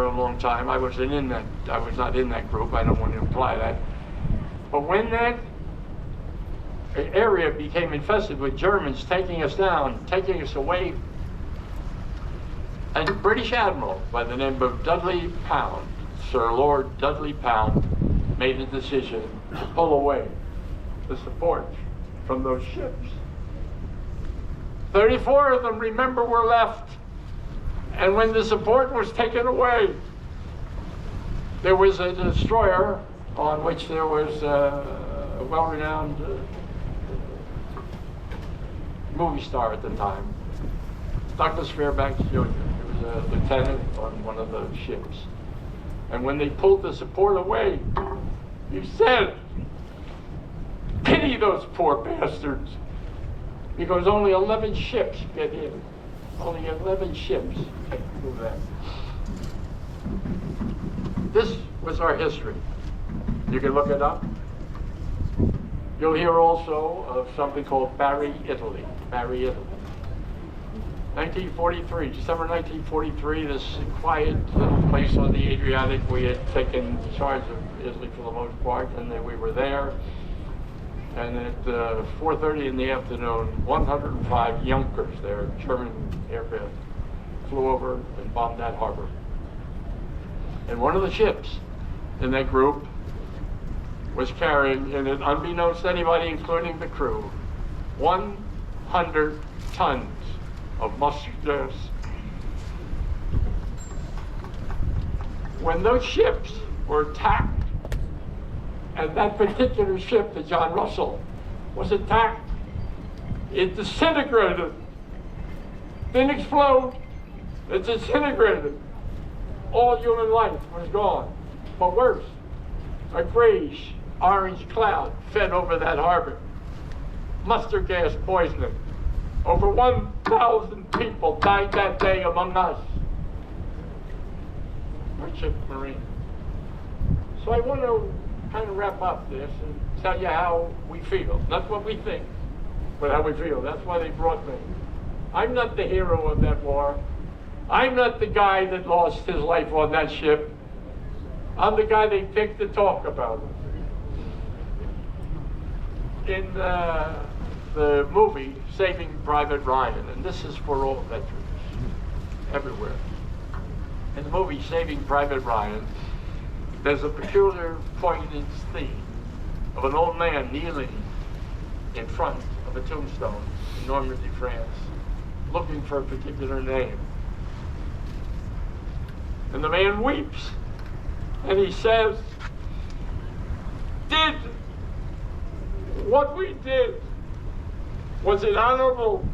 a long time. I was not in that group. I don't want to imply that. But when that area became infested with Germans taking us down, taking us away, a British admiral by the name of Dudley Pound, Sir Lord Dudley Pound, made a decision to pull away the support from those ships. 34 of them, remember, were left. And when the support was taken away, there was a destroyer on which there was a well-renowned movie star at the time, Douglas Fairbanks Jr. He was a lieutenant on one of those ships. And when they pulled the support away, he said, "Pity those poor bastards," because only 11 ships get in. Only 11 ships get through that. This was our history. You can look it up. You'll hear also of something called Bari, Italy. Bari, Italy. 1943, December 1943, this quiet little place on the Adriatic. We had taken charge of Italy for the most part, and then we were there. And at 4:30 in the afternoon, 105 Junkers, their German aircraft, flew over and bombed that harbor. And one of the ships in that group was carrying in it, unbeknownst to anybody, including the crew, 100 tons of mustard gas. When those ships were attacked, and that particular ship, the John Russell, was attacked, it disintegrated. Didn't explode, it disintegrated. All human life was gone. But worse, a grayish orange cloud fed over that harbor. Mustard gas poisoning. Over 1,000 people died that day among us. Merchant Marine. So I want to kind of wrap up this and tell you how we feel. Not what we think, but how we feel. That's why they brought me. I'm not the hero of that war. I'm not the guy that lost his life on that ship. I'm the guy they picked to talk about it. In the movie Saving Private Ryan, and this is for all veterans, everywhere. In the movie Saving Private Ryan, there's a peculiar poignant theme of an old man kneeling in front of a tombstone in Normandy, France, looking for a particular name. And the man weeps, and he says, "Did what we did, was it honorable?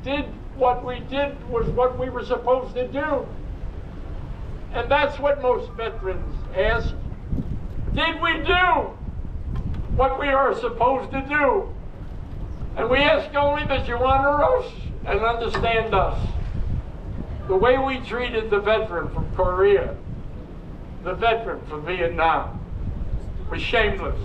Did what we did was what we were supposed to do?" And that's what most veterans ask. Did we do what we are supposed to do? And we ask only that you honor us and understand us. The way we treated the veteran from Korea, the veteran from Vietnam, was shameless.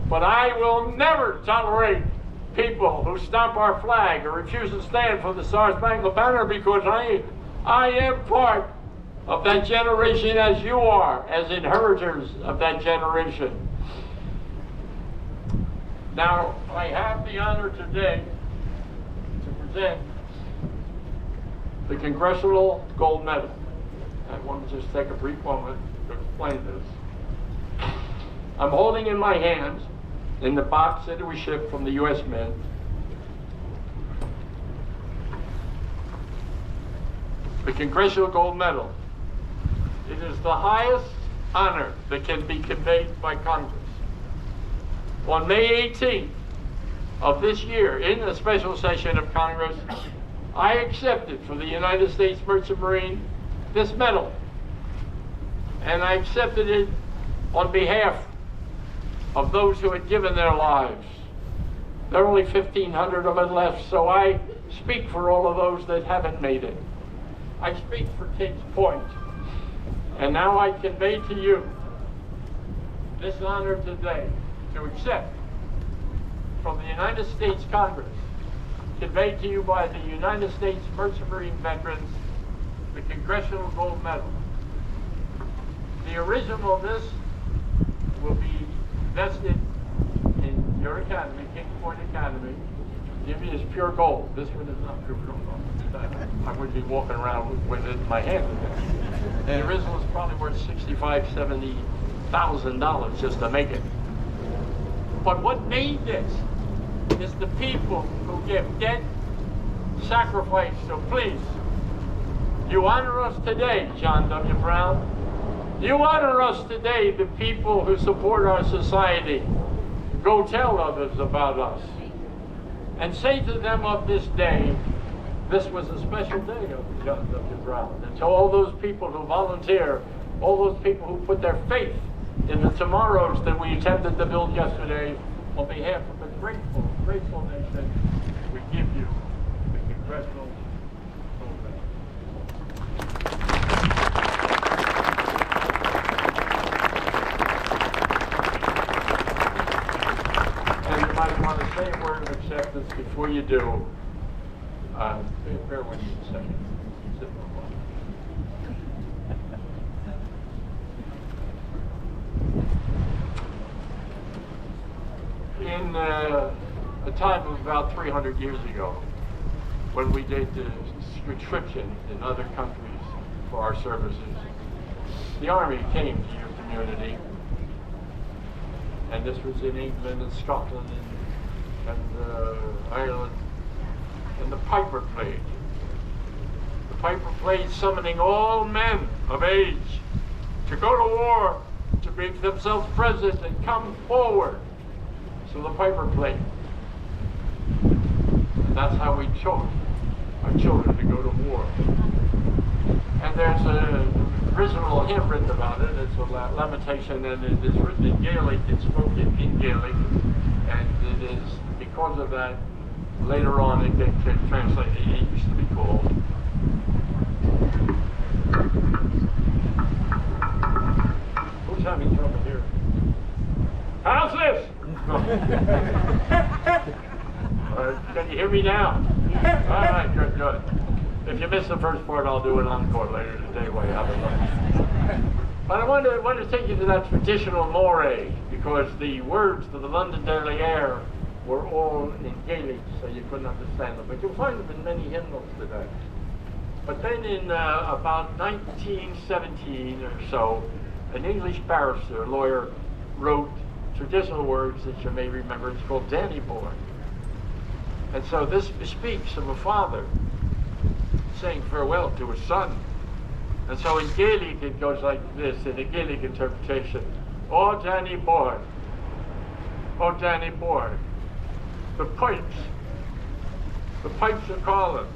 But I will never tolerate people who stomp our flag or refuse to stand for the Star-Spangled Banner, because I am part of that generation, as you are, as inheritors of that generation. Now, I have the honor today to present the Congressional Gold Medal. I want to just take a brief moment to explain this. I'm holding in my hands, in the box that was shipped from the U.S. Mint, the Congressional Gold Medal. It is the highest honor that can be conveyed by Congress. On May 18th of this year, in a special session of Congress, I accepted from the United States Merchant Marine this medal. And I accepted it on behalf of those who had given their lives. There are only 1,500 of it left, so I speak for all of those that haven't made it. I speak for Kings Point. And now I convey to you this honor today to accept from the United States Congress, conveyed to you by the United States Merchant Marine veterans, the Congressional Gold Medal. The original of this will be vested in your academy, Kings Point Academy. Give you this pure gold. This one is not pure gold. I wouldn't be walking around with it in my hand. The original is probably worth $65,000, $70,000 just to make it. But what made this is the people who give debt, sacrifice. So please, you honor us today, John W. Brown. You honor us today, the people who support our society. Go tell others about us. And say to them of this day, this was a special day of John W. Brown. And to all those people who volunteer, all those people who put their faith in the tomorrows that we attempted to build yesterday, on behalf of a grateful, grateful nation, we give you the Congressional Gold Medal. And you might want to say a word of acceptance before you do. Bear with me a second. Sit for a while. In a time of about 300 years ago, when we did the conscription in other countries for our services, the Army came to your community, and this was in England and Scotland and Ireland, and the piper played. The piper played summoning all men of age to go to war, to make themselves present and come forward. So the piper played. And that's how we chose our children to go to war. And there's an original hymn written about it. It's a lamentation, and it is written in Gaelic. It's spoken in Gaelic. And it is, because of that, later on it gets translated. It used to be called Who's having trouble here? How's this? Can you hear me now? All right, good, good. If you missed the first part, I'll do an encore later today while you have it. But I want to take you to that traditional moray, because the words to the London Daily Air were all in Gaelic, so you couldn't understand them. But you'll find them in many hymnals today. But then in about 1917 or so, an English barrister, lawyer, wrote traditional words that you may remember. It's called Danny Boy. And so this speaks of a father saying farewell to his son. And so in Gaelic it goes like this, in the Gaelic interpretation. Oh Danny Boy, oh Danny Boy, the pipes are calling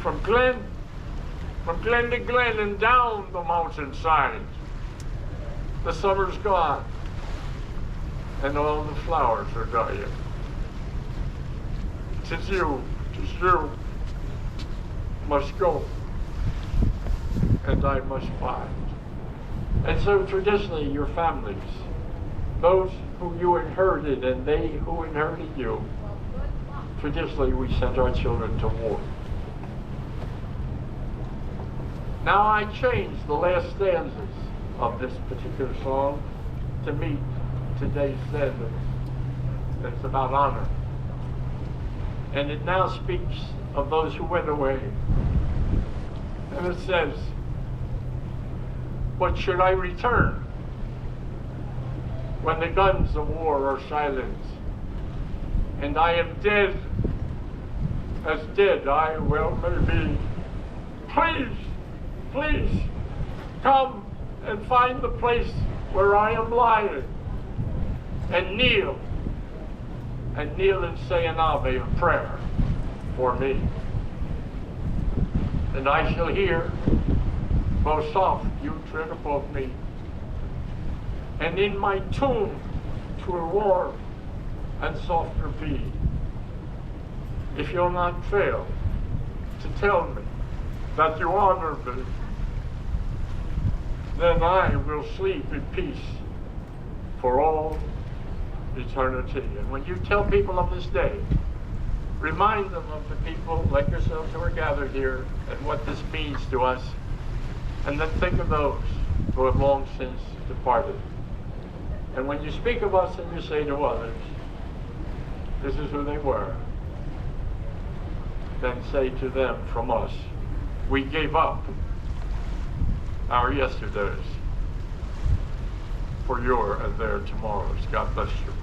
from glen to glen and down the mountainside. The summer's gone and all the flowers are dying. 'Tis you must go and I must find. And so traditionally your families, those who you inherited and they who inherited you, traditionally we sent our children to war. Now I changed the last stanzas of this particular song to meet today's standards. It's about honor. And it now speaks of those who went away. And it says, but should I return when the guns of war are silenced, and I am dead, as dead I well may be, please come and find the place where I am lying, and kneel and say an Ave of prayer for me. And I shall hear, most soft you tread above me, and in my tomb 'twill warm and softer be, if you'll not fail to tell me that you honor me. Then I will sleep in peace for all eternity. And when you tell people of this day, remind them of the people like yourselves who are gathered here and what this means to us, and then think of those who have long since departed. And when you speak of us and you say to others, this is who they were, then say to them from us, we gave up our yesterdays for your and their tomorrows. God bless you.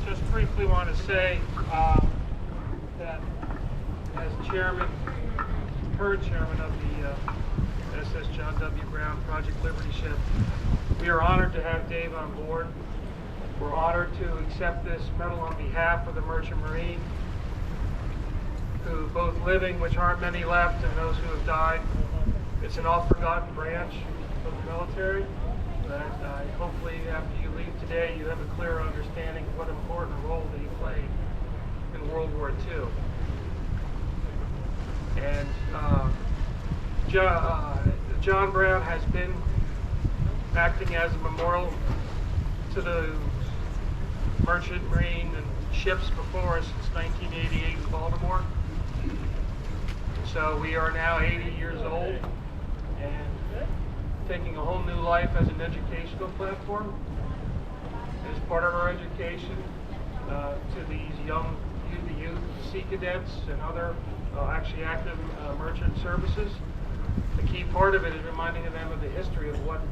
Just briefly want to say that as chairman, current chairman of the SSJohnBrown Project Liberty Ship, we are honored to have Dave on board. We're honored to accept this medal on behalf of the Merchant Marine, who both living, which aren't many left, and those who have died. It's an oft-forgotten branch of the military. But hopefully after you leave today, you have a clear understanding of what important role that he played in World War II. And John Brown has been acting as a memorial to the Merchant Marine and ships before us since 1988 in Baltimore. So we are now 80 years old and taking a whole new life as an educational platform. As part of our education to these young youth, Sea Cadets, and other actually active merchant services. The key part of it is reminding them of the history of what